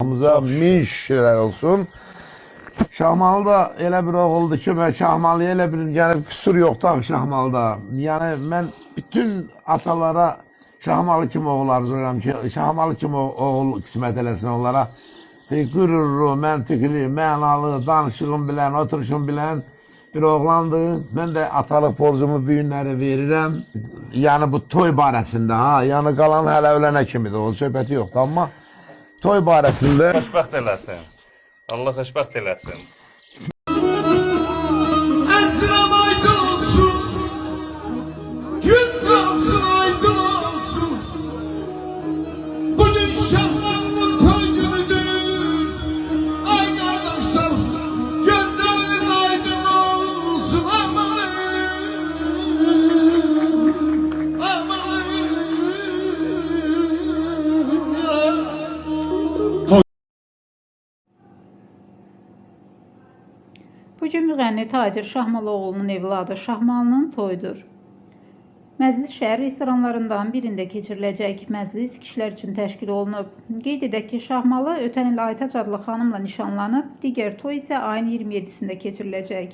Hamza min şükürlər olsun. Şahmalı da elə bir oğuldu ki, mən Şahmalıya elə bir, yəni küsur yoxdur Şahmalıda. Yəni mən bütün atalara Şahmalı kimi oğul arzulayıram ki, Şahmalı kimi oğul qismət eləsin onlara. Qürurlu, məntiqli, mənalı, danışığım bilən, oturuşum bilən bir oğlandır. Mən də atalıq borcumu bu günləri verirəm. Yəni bu toy barəsində, ha, yəni qalan hələ ölənə kimidir, o söhbəti yoxdur, amma toy barəsində Xoşbəxt eləsin. Allah xoşbəxt eləsin. Əsləm aydın olsun, gün qalsın aydın olsun. Bugün Şahmalının toy günüdür. Ay qardaşlar, gözləriniz aydın olsun. Aman, aman. Bugün müğənni Tacir Şahmalıoğlu'nun evladı Şahmalının toyudur. Məclis şəhər restoranlarından birində keçiriləcək məclis kişilər üçün təşkil olunub. Qeyd edək ki, Şahmalı ötən il Aytac adlı xanımla nişanlanıb, digər toy isə ayın 27-sində keçiriləcək.